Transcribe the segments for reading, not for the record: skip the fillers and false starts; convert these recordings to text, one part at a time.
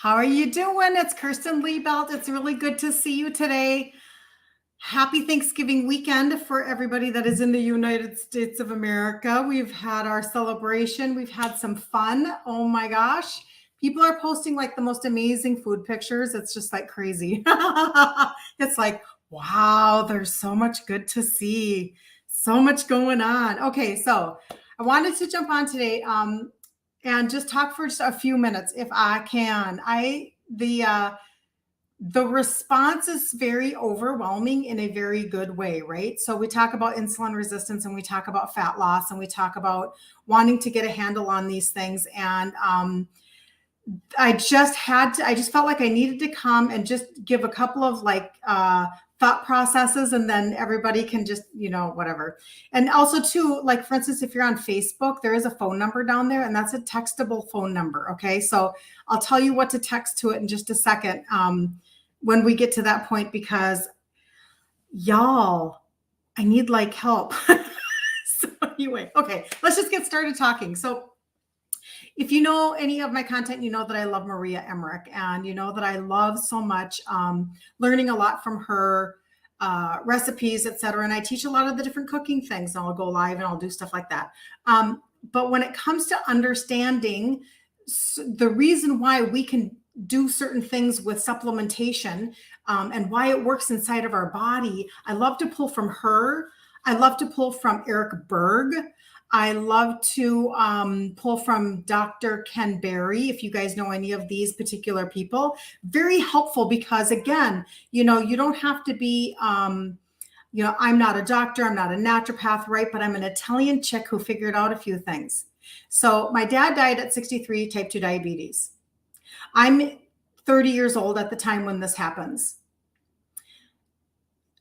How are you doing? It's Kirsten Liebelt. It's really good to see you today. Happy Thanksgiving weekend for everybody that is in the United States of America. We've had our celebration. We've had some fun. Oh my gosh. People are posting like the most amazing food pictures. It's just like crazy. It's like, wow, there's so much good to see. So much going on. Okay, so I wanted to jump on today and just talk for just a few minutes if I can. The response is very overwhelming in a very good way, right? So we talk about insulin resistance and we talk about fat loss and we talk about wanting to get a handle on these things. And I just felt like I needed to come and just give a couple of thought processes, and then everybody can just, whatever. And also too, like for instance, if you're on Facebook, there is a phone number down there and that's a textable phone number. Okay. So I'll tell you what to text to it in just a second. When we get to that point, because y'all, I need like help. So anyway, okay, let's just get started talking. So if you know any of my content, you know that I love Maria Emmerich, and you know that I love so much learning a lot from her recipes, etc. And I teach a lot of the different cooking things, and I'll go live and I'll do stuff like that. But when it comes to understanding the reason why we can do certain things with supplementation and why it works inside of our body, I love to pull from her. I love to pull from Eric Berg. I love to pull from Dr. Ken Berry, if you guys know any of these particular people. Very helpful because, again, you don't have to be, I'm not a doctor, I'm not a naturopath, right? But I'm an Italian chick who figured out a few things. So my dad died at 63, type 2 diabetes. I'm 30 years old at the time when this happens.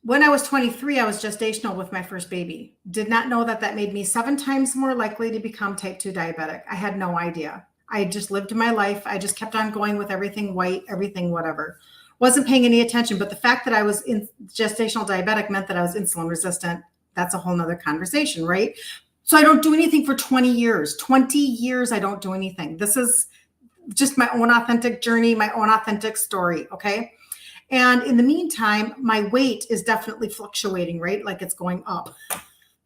When I was 23, I was gestational with my first baby. Did not know that made me 7 times more likely to become type 2 diabetic. I had no idea. I just lived my life. I just kept on going with everything white, everything whatever. Wasn't paying any attention. But the fact that I was in gestational diabetic meant that I was insulin resistant. That's a whole nother conversation, right? So I don't do anything for 20 years. 20 years, I don't do anything. This is just my own authentic journey, my own authentic story, okay? And in the meantime, my weight is definitely fluctuating, right? Like it's going up.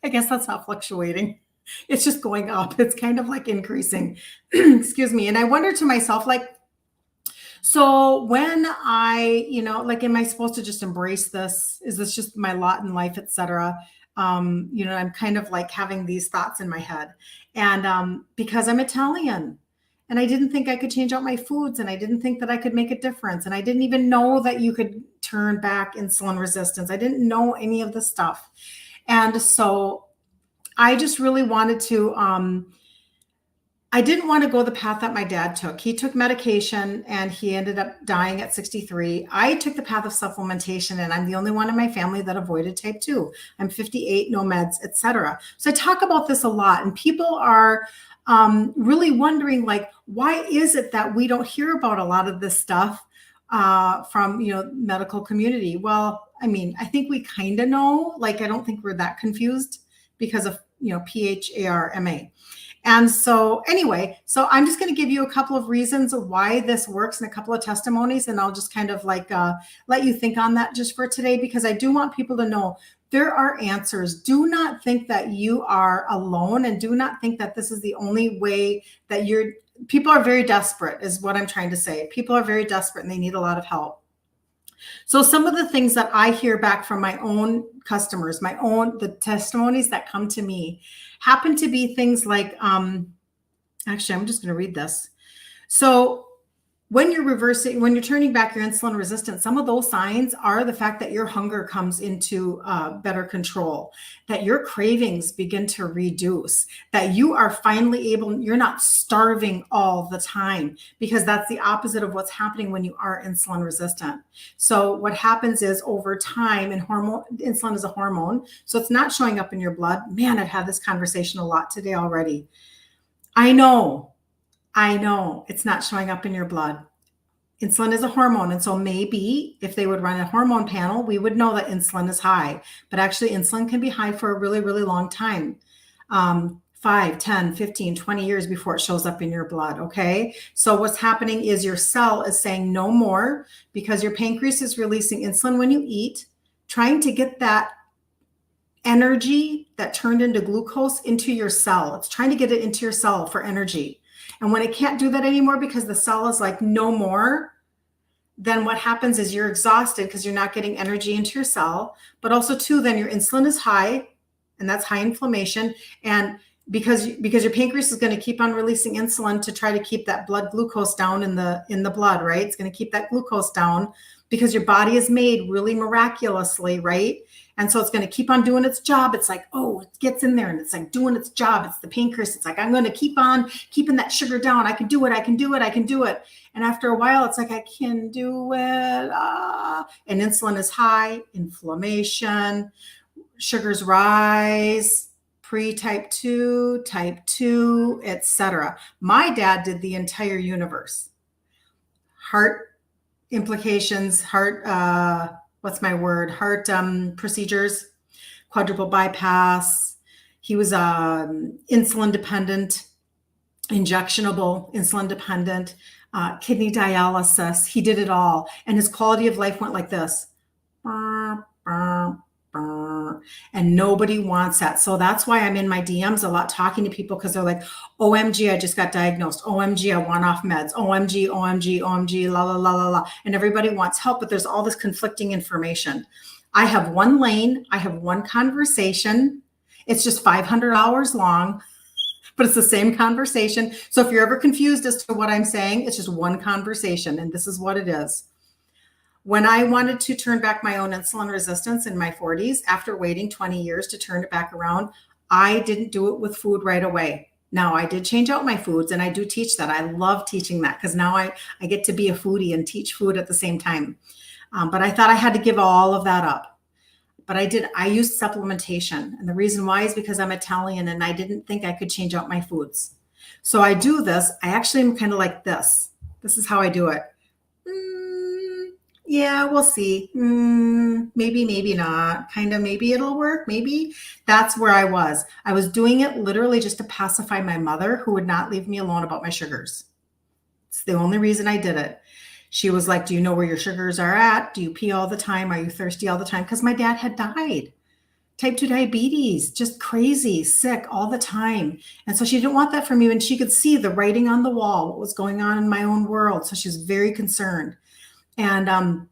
I guess that's not fluctuating. It's just going up. It's kind of like increasing. Excuse me. And I wonder to myself, so when am I supposed to just embrace this? Is this just my lot in life, etc.? I'm kind of like having these thoughts in my head. And because I'm Italian, and I didn't think I could change out my foods, and I didn't think that I could make a difference. And I didn't even know that you could turn back insulin resistance. I didn't know any of this stuff. And so I just really wanted to, I didn't want to go the path that my dad took. He took medication and he ended up dying at 63. I took the path of supplementation, and I'm the only one in my family that avoided type 2. I'm 58, no meds, etc. So I talk about this a lot, and people are really wondering, why is it that we don't hear about a lot of this stuff from, medical community? Well, I mean, I think we kind of know, I don't think we're that confused because of, PHARMA. And so anyway, so I'm just going to give you a couple of reasons of why this works and a couple of testimonies, and I'll just kind of let you think on that just for today, because I do want people to know there are answers. Do not think that you are alone, and do not think that this is the only way that people are very desperate is what I'm trying to say. People are very desperate and they need a lot of help. So some of the things that I hear back from my own customers, the testimonies that come to me happen to be things like, actually, I'm just going to read this. So when you're turning back your insulin resistance, some of those signs are the fact that your hunger comes into better control, that your cravings begin to reduce, that you are finally you're not starving all the time, because that's the opposite of what's happening when you are insulin resistant. So what happens is over time, and insulin is a hormone, so it's not showing up in your blood. Man, I've had this conversation a lot today already. I know it's not showing up in your blood. Insulin is a hormone. And so maybe if they would run a hormone panel, we would know that insulin is high. But actually, insulin can be high for a really, really long time. 5, 10, 15, 20 years before it shows up in your blood. Okay. So what's happening is your cell is saying no more, because your pancreas is releasing insulin when you eat, trying to get that energy that turned into glucose into your cell. It's trying to get it into your cell for energy. And when it can't do that anymore because the cell is like, no more, then what happens is you're exhausted because you're not getting energy into your cell. But also too, then your insulin is high, and that's high inflammation. And because your pancreas is going to keep on releasing insulin to try to keep that blood glucose down in the blood, right? It's going to keep that glucose down because your body is made really miraculously, right? And so it's going to keep on doing its job. It's like, oh, it gets in there and it's like doing its job. It's the pancreas. It's like, I'm going to keep on keeping that sugar down. I can do it. I can do it. I can do it. And after a while, it's like, I can do it. And insulin is high, inflammation, sugars rise, pre-type 2, type 2, etc. My dad did the entire universe. Heart implications, heart procedures, quadruple bypass. He was insulin dependent, injectionable insulin dependent, kidney dialysis. He did it all. And his quality of life went like this. And nobody wants that. So that's why I'm in my DMs a lot talking to people, because they're like, OMG, I just got diagnosed. OMG, I want off meds. OMG, OMG, OMG, la, la, la, la, la. And everybody wants help, but there's all this conflicting information. I have one lane. I have one conversation. It's just 500 hours long, but it's the same conversation. So if you're ever confused as to what I'm saying, it's just one conversation. And this is what it is. When I wanted to turn back my own insulin resistance in my 40s, after waiting 20 years to turn it back around, I didn't do it with food right away. Now, I did change out my foods, and I do teach that. I love teaching that because now I get to be a foodie and teach food at the same time. But I thought I had to give all of that up. But I used supplementation. And the reason why is because I'm Italian and I didn't think I could change out my foods. So I do this. I actually am kind of like this. This is how I do it. Yeah, we'll see. Maybe, maybe not. Kind of, maybe it'll work. Maybe. That's where I was. I was doing it literally just to pacify my mother, who would not leave me alone about my sugars. It's the only reason I did it. She was like, do you know where your sugars are at? Do you pee all the time? Are you thirsty all the time? Because my dad had died. Type 2 diabetes, just crazy, sick all the time. And so she didn't want that from me. And she could see the writing on the wall, what was going on in my own world. So she was very concerned. And I'm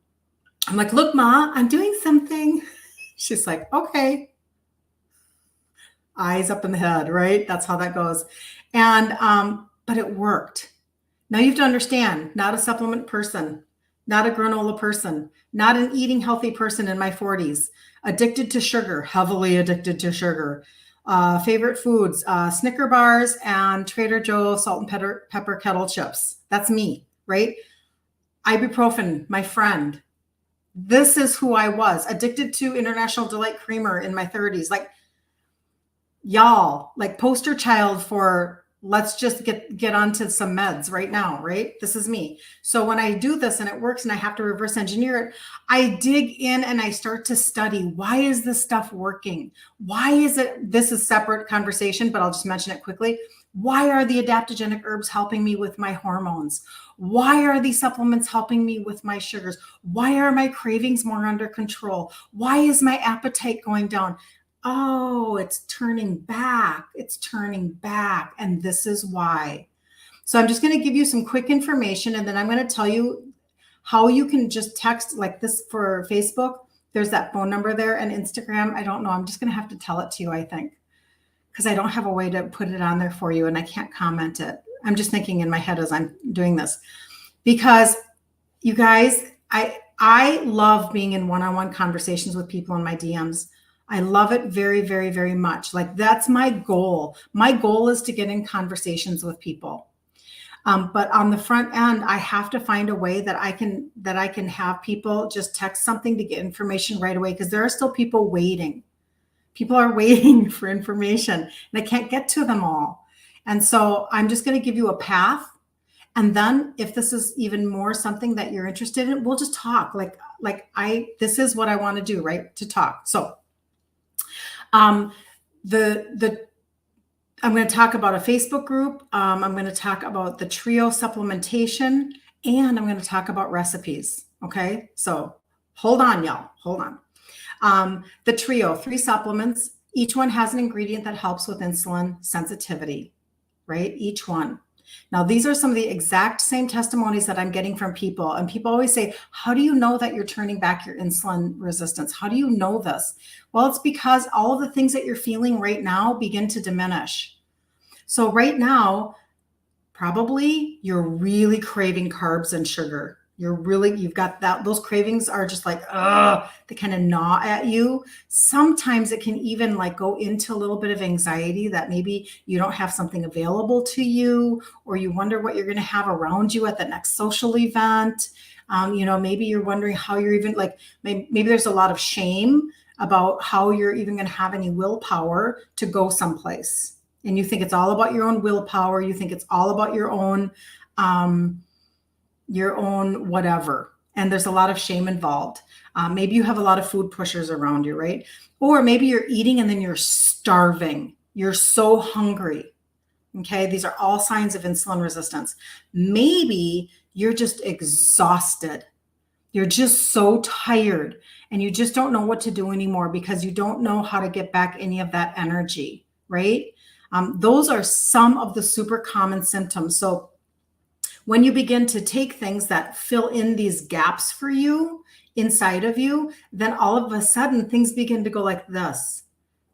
like, look, Ma, I'm doing something. She's like, okay. Eyes up in the head, right? That's how that goes. And, but it worked. Now you have to understand, not a supplement person, not a granola person, not an eating healthy person in my 40s, addicted to sugar, heavily addicted to sugar. Favorite foods, Snicker bars and Trader Joe salt and pepper kettle chips. That's me, right? Ibuprofen, my friend. This is who I was, addicted to International Delight Creamer in my 30s. Like, y'all, like poster child for let's just get onto some meds right now, right? This is me. So when I do this and it works and I have to reverse engineer it, I dig in and I start to study, why is this stuff working? Why is it, this is separate conversation, but I'll just mention it quickly. Why are the adaptogenic herbs helping me with my hormones? Why are these supplements helping me with my sugars? Why are my cravings more under control? Why is my appetite going down? Oh, it's turning back. It's turning back. And this is why. So I'm just going to give you some quick information, and then I'm going to tell you how you can just text like this for Facebook. There's that phone number there, and Instagram. I don't know. I'm just going to have to tell it to you, I think, because I don't have a way to put it on there for you and I can't comment it. I'm just thinking in my head as I'm doing this, because you guys, I love being in one-on-one conversations with people in my DMs. I love it very, very, very much. Like, that's my goal. My goal is to get in conversations with people. But on the front end, I have to find a way that I can have people just text something to get information right away, because there are still people waiting. People are waiting for information and I can't get to them all. And so I'm just going to give you a path. And then if this is even more something that you're interested in, we'll just talk. This is what I want to do, right? To talk. So, I'm going to talk about a Facebook group. I'm going to talk about the trio supplementation, and I'm going to talk about recipes. Okay. So hold on, y'all. Hold on. The trio, 3 supplements. Each one has an ingredient that helps with insulin sensitivity, right? Each one. Now, these are some of the exact same testimonies that I'm getting from people. And people always say, how do you know that you're turning back your insulin resistance? How do you know this? Well, it's because all of the things that you're feeling right now begin to diminish. So right now, probably you're really craving carbs and sugar. You've got that, those cravings are just like, they kind of gnaw at you. Sometimes it can even like go into a little bit of anxiety that maybe you don't have something available to you, or you wonder what you're going to have around you at the next social event. Maybe you're wondering how you're even like, maybe there's a lot of shame about how you're even going to have any willpower to go someplace. And you think it's all about your own willpower. You think it's all about your own whatever. And there's a lot of shame involved. Maybe you have a lot of food pushers around you, right? Or maybe you're eating and then you're starving. You're so hungry. Okay. These are all signs of insulin resistance. Maybe you're just exhausted. You're just so tired and you just don't know what to do anymore because you don't know how to get back any of that energy, right? Those are some of the super common symptoms. So when you begin to take things that fill in these gaps for you inside of you, then all of a sudden things begin to go like this.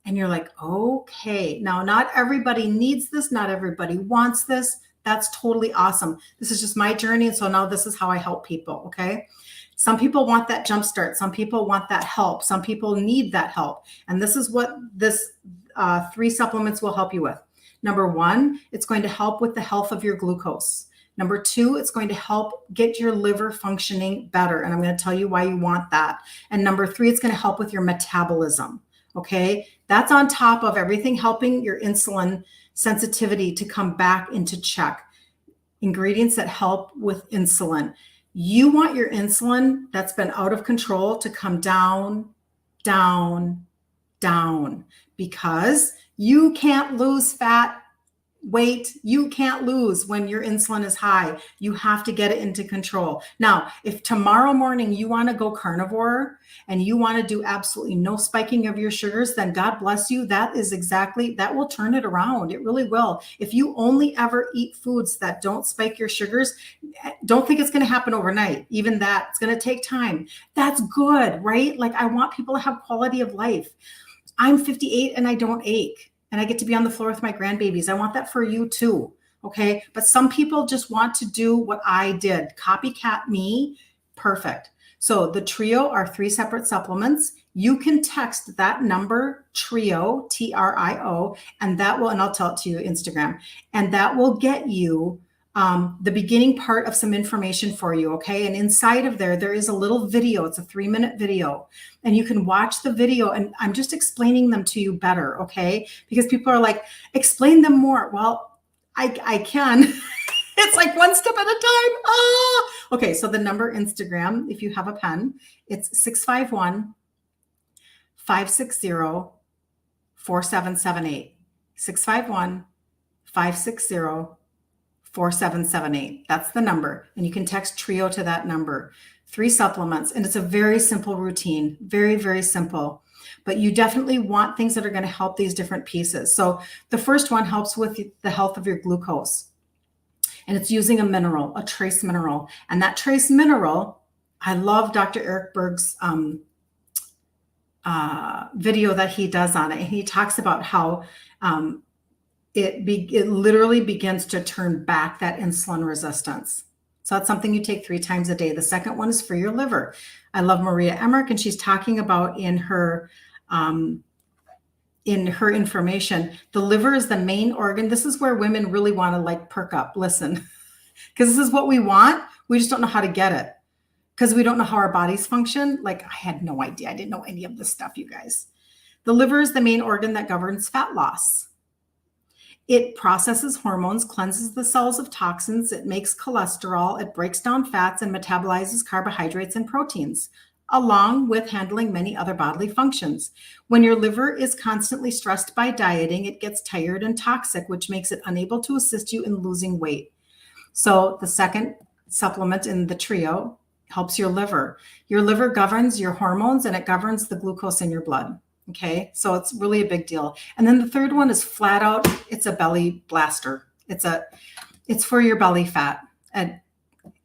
And you're like, okay, now not everybody needs this. Not everybody wants this. That's totally awesome. This is just my journey. And so now this is how I help people. Okay. Some people want that jump start. Some people want that help. Some people need that help. And this is what this 3 supplements will help you with. Number 1, it's going to help with the health of your glucose. Number 2, it's going to help get your liver functioning better. And I'm going to tell you why you want that. And number 3, it's going to help with your metabolism. Okay. That's on top of everything helping your insulin sensitivity to come back into check. Ingredients that help with insulin. You want your insulin that's been out of control to come down, down, down, because you can't lose fat, weight. You can't lose when your insulin is high. You have to get it into control. Now, if tomorrow morning you want to go carnivore and you want to do absolutely no spiking of your sugars, then God bless you. That will turn it around. It really will. If you only ever eat foods that don't spike your sugars, don't think it's going to happen overnight. Even that, it's going to take time. That's good, right? Like, I want people to have quality of life. I'm 58 and I don't ache. And I get to be on the floor with my grandbabies. I want that for you too. Okay. But some people just want to do what I did. Copycat me. Perfect. So the trio are 3 separate supplements. You can text that number, trio, TRIO, and I'll tell it to you, Instagram, and that will get you the beginning part of some information for you. Okay. And inside of there is a little video. It's a 3-minute video and you can watch the video, and I'm just explaining them to you better. Okay. Because people are like, explain them more. Well, I can. It's like one step at a time. Okay. So the number Instagram, if you have a pen, it's 651-560-4778. 651-560-4778. That's the number. And you can text trio to that number. 3 supplements. And it's a very simple routine. Very, very simple. But you definitely want things that are going to help these different pieces. So the first one helps with the health of your glucose. And it's using a mineral, a trace mineral. And that trace mineral, I love Dr. Eric Berg's video that he does on it. And he talks about how it literally begins to turn back that insulin resistance. So that's something you take 3 times a day. The second one is for your liver. I love Maria Emmerich, and she's talking about in her information, the liver is the main organ. This is where women really want to like perk up. Listen, because this is what we want. We just don't know how to get it because we don't know how our bodies function. Like, I had no idea. I didn't know any of this stuff, you guys. The liver is the main organ that governs fat loss. It processes hormones, cleanses the cells of toxins. It makes cholesterol. It breaks down fats and metabolizes carbohydrates and proteins. along with handling many other bodily functions. When your liver is constantly stressed by dieting, it gets tired and toxic, which makes it unable to assist you in losing weight. So the second supplement in the trio helps your liver. Your liver governs your hormones and it governs the glucose in your blood. Okay, so it's really a big deal. And then the third one is flat out, it's a belly blaster. It's for your belly fat. And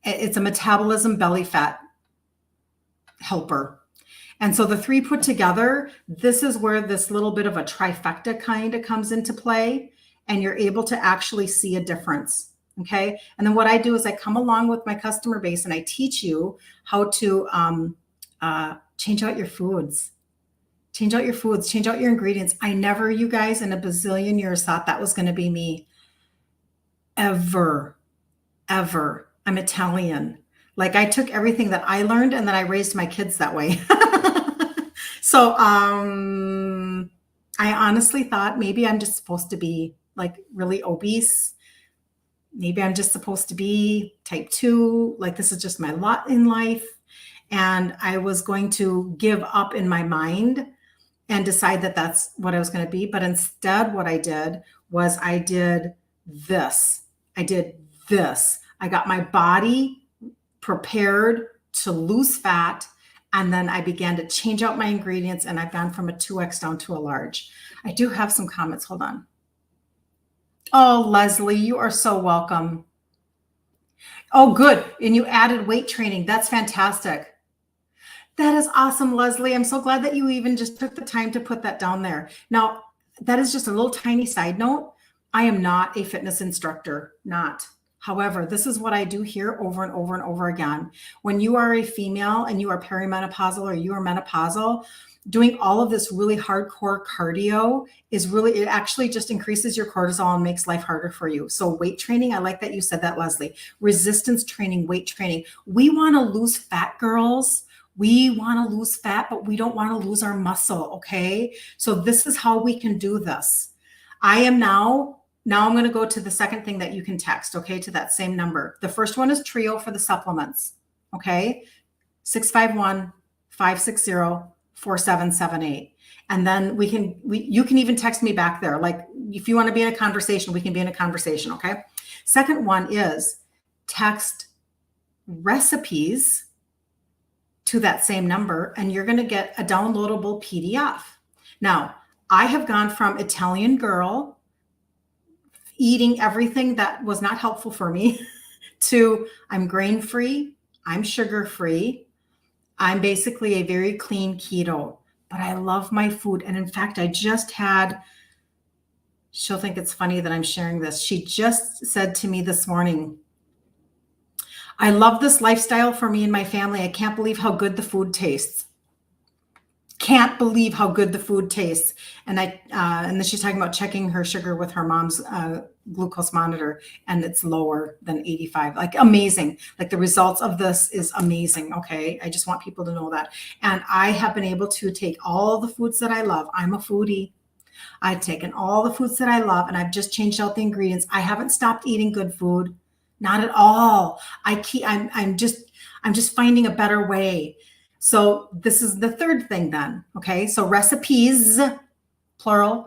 it's a metabolism belly fat helper. And so the three put together, this is where this little bit of a trifecta kind of comes into play, and you're able to actually see a difference. Okay. And then what I do is I come along with my customer base and I teach you how to change out your foods. Change out your foods, change out your ingredients. I never, you guys, in a bazillion years thought that was going to be me. Ever. I'm Italian. Like I took everything that I learned and then I raised my kids that way. So I honestly thought maybe I'm just supposed to be like really obese. Maybe I'm just supposed to be type 2. Like this is just my lot in life. And I was going to give up in my mind and decide that that's what I was going to be. But instead, what I did was I did this. I got my body prepared to lose fat. And then I began to change out my ingredients and I've gone from a 2X down to a large. I do have some comments. Hold on. Oh, Leslie, you are so welcome. Oh, good. And you added weight training. That's fantastic. That is awesome, Leslie. I'm so glad that you even just took the time to put that down there. Now, that is just a little tiny side note. I am not a fitness instructor, not. However, this is what I do here over and over and over again. When you are a female and you are perimenopausal or you are menopausal, doing all of this really hardcore cardio is really, it actually just increases your cortisol and makes life harder for you. So weight training, I like that you said that, Leslie. Resistance training, weight training. We want to lose fat, girls. We want to lose fat, but we don't want to lose our muscle, okay? So this is how we can do this. I am now I'm going to go to the second thing that you can text, okay, to that same number. The first one is Trio for the supplements, okay? 651-560-4778. And then you can even text me back there. Like if you want to be in a conversation, we can be in a conversation, okay? Second one is text recipes to that same number, and you're going to get a downloadable PDF. Now, I have gone from Italian girl eating everything that was not helpful for me to I'm grain-free, I'm sugar-free, I'm basically a very clean keto, but I love my food. And in fact, I just had, she'll think it's funny that I'm sharing this. She just said to me this morning, I love this lifestyle for me and my family. I can't believe how good the food tastes. Can't believe how good the food tastes. And and then she's talking about checking her sugar with her mom's glucose monitor, and it's lower than 85. Like amazing. Like the results of this is amazing. Okay. I just want people to know that. And I have been able to take all the foods that I love. I'm a foodie. I've taken all the foods that I love and I've just changed out the ingredients. I haven't stopped eating good food. Not at all. I'm just finding a better way. So this is the third thing then. Okay. So recipes, plural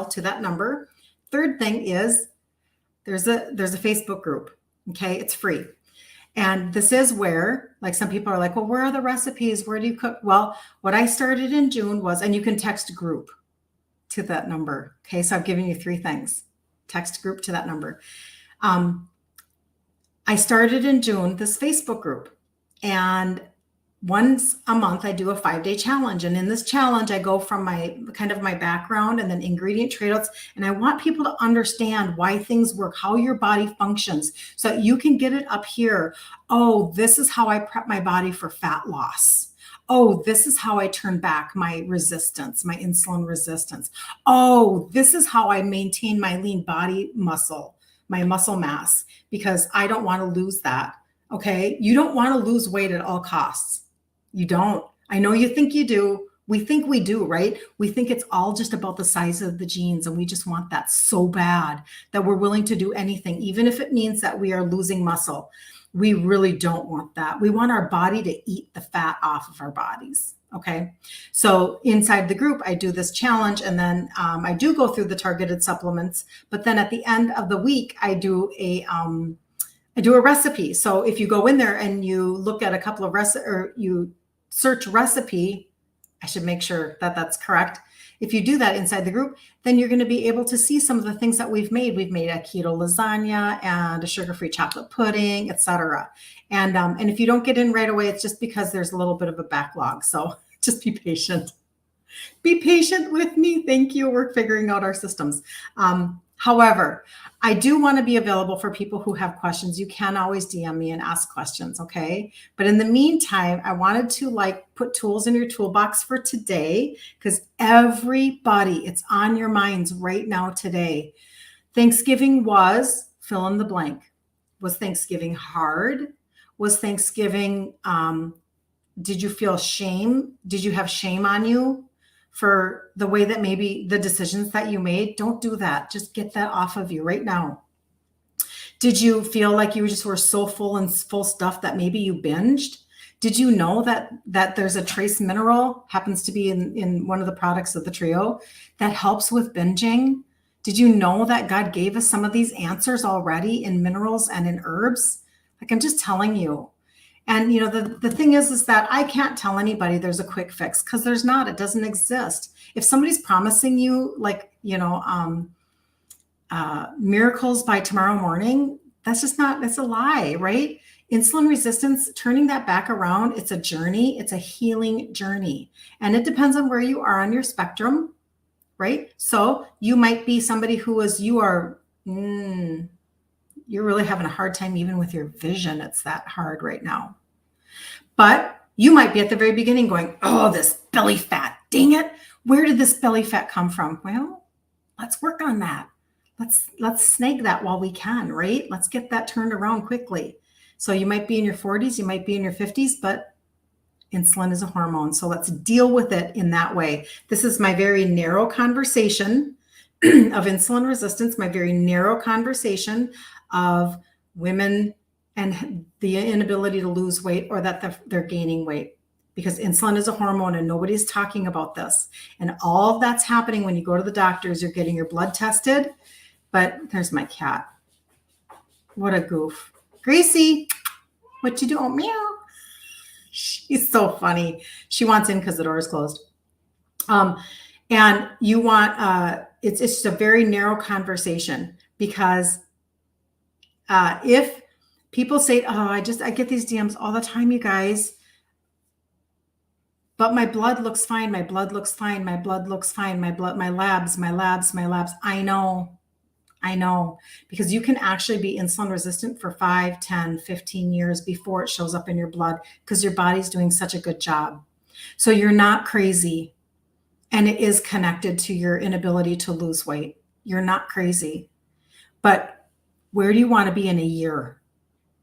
to that number. Third thing is there's a Facebook group. Okay. It's free. And this is where, like, some people are like, well, where are the recipes? Where do you cook? Well, what I started in June was, and you can text group to that number. Okay. So I've given you 3 things. Text group to that number. I started in June, this Facebook group, and once a month I do a 5-day challenge. And in this challenge, I go from my background and then ingredient trade-outs. And I want people to understand why things work, how your body functions, so that you can get it up here. Oh, this is how I prep my body for fat loss. Oh, this is how I turn back my resistance, my insulin resistance. Oh, this is how I maintain my lean body muscle, my muscle mass, because I don't want to lose that. Okay. You don't want to lose weight at all costs. You don't. I know you think you do. We think we do, right? We think it's all just about the size of the jeans, and we just want that so bad that we're willing to do anything, even if it means that we are losing muscle. We really don't want that. We want our body to eat the fat off of our bodies. Okay. So inside the group, I do this challenge, and then I do go through the targeted supplements, but then at the end of the week, I do a recipe. So if you go in there and you look at a couple of or you search recipe, I should make sure that that's correct. If you do that inside the group, then you're going to be able to see some of the things that we've made. We've made a keto lasagna and a sugar-free chocolate pudding, etc. And if you don't get in right away, it's just because there's a little bit of a backlog. So just be patient. Be patient with me. Thank you. We're figuring out our systems. However, I do want to be available for people who have questions. You can always DM me and ask questions, okay? But in the meantime, I wanted to put tools in your toolbox for today, because everybody, it's on your minds right now today. Thanksgiving was fill in the blank. Was Thanksgiving hard? Was Thanksgiving, did you feel shame? Did you have shame on you for the way that maybe the decisions that you made? Don't do that. Just get that off of you right now. Did you feel like you just were so full stuff that maybe you binged? Did you know that there's a trace mineral, happens to be in one of the products of the trio, that helps with binging? Did you know that God gave us some of these answers already in minerals and in herbs? Like, I'm just telling you. And, the thing is that I can't tell anybody there's a quick fix, because there's not. It doesn't exist. If somebody's promising you, miracles by tomorrow morning, that's just not, that's a lie, right? Insulin resistance, turning that back around, it's a journey. It's a healing journey. And it depends on where you are on your spectrum, right? So you might be somebody you're really having a hard time even with your vision. It's that hard right now. But you might be at the very beginning going, oh, this belly fat, dang it. Where did this belly fat come from? Well, let's work on that. Let's snag that while we can, right? Let's get that turned around quickly. So you might be in your 40s, you might be in your 50s, but insulin is a hormone. So let's deal with it in that way. This is my very narrow conversation of insulin resistance, my very narrow conversation of women and the inability to lose weight, or that they're gaining weight, because insulin is a hormone and nobody's talking about this. And all of that's happening when you go to the doctors. You're getting your blood tested. But there's my cat. What a goof. Gracie, what you doing? Oh, meow. She's so funny. She wants in because the door is closed. And you want, it's just a very narrow conversation, because if people say, oh, I get these DMs all the time, you guys, but my blood looks fine. My blood looks fine. My blood looks fine. My labs. I know, because you can actually be insulin resistant for 5, 10, 15 years before it shows up in your blood, because your body's doing such a good job. So you're not crazy, and it is connected to your inability to lose weight. You're not crazy. But where do you want to be in a year?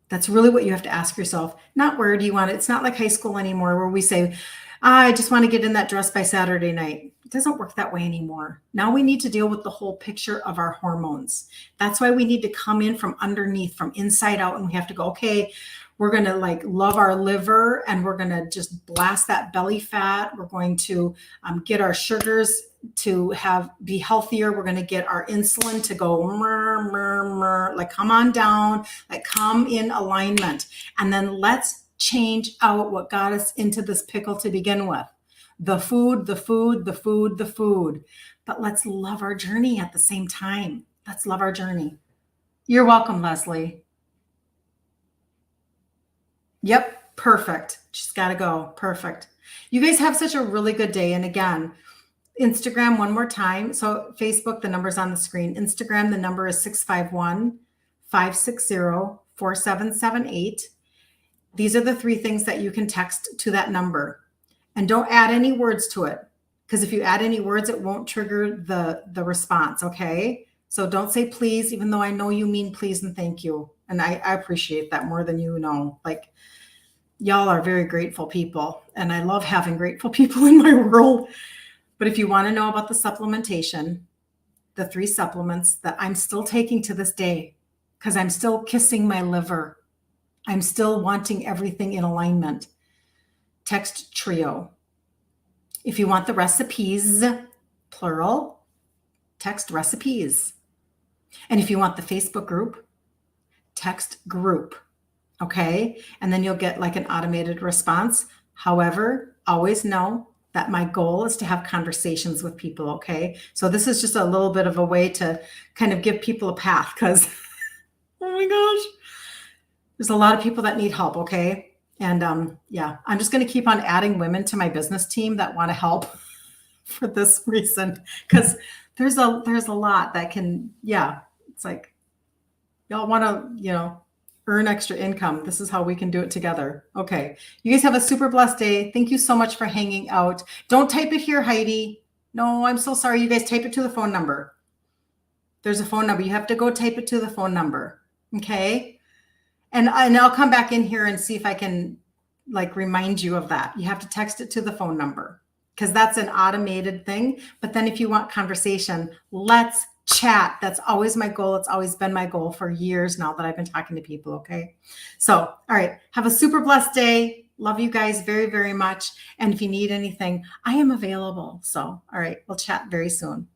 That's really what you have to ask yourself. Not where do you want it. It's not like high school anymore, where we say, I just want to get in that dress by Saturday night. It doesn't work that way anymore. Now we need to deal with the whole picture of our hormones. That's why we need to come in from underneath, from inside out, and we have to go, okay, we're going to love our liver, and we're going to just blast that belly fat. We're going to get our sugars to be healthier. We're going to get our insulin to go come on down, come in alignment. And then let's change out what got us into this pickle to begin with. The food. But let's love our journey at the same time. Let's love our journey. You're welcome, Leslie. Yep, perfect. She's got to go. Perfect. You guys have such a really good day. And again, Instagram one more time. So Facebook, the number's on the screen. Instagram, the number is 651-560-4778. These are the 3 things that you can text to that number. And don't add any words to it, because if you add any words, it won't trigger the response, okay? So don't say please, even though I know you mean please and thank you. And I appreciate that more than you know. Y'all are very grateful people, and I love having grateful people in my world. But if you want to know about the supplementation, the 3 supplements that I'm still taking to this day, because I'm still kissing my liver. I'm still wanting everything in alignment. Text trio. If you want the recipes, plural, text recipes. And if you want the Facebook group, text group. Okay. And then you'll get like an automated response. However, always know that my goal is to have conversations with people. Okay. So this is just a little bit of a way to kind of give people a path because, oh my gosh, there's a lot of people that need help. Okay. And yeah, I'm just going to keep on adding women to my business team that want to help for this reason, because there's a lot that can, yeah, it's like y'all want to, earn extra income. This is how we can do it together. Okay. You guys have a super blessed day. Thank you so much for hanging out. Don't type it here, Heidi. No, I'm so sorry. You guys type it to the phone number. There's a phone number. You have to go type it to the phone number. Okay. And I'll come back in here and see if I can like remind you of that. You have to text it to the phone number because that's an automated thing. But then if you want conversation, let's chat. That's always my goal. It's always been my goal for years now that I've been talking to people. Okay. So, all right. Have a super blessed day. Love you guys very, very much. And if you need anything, I am available. So, all right. We'll chat very soon.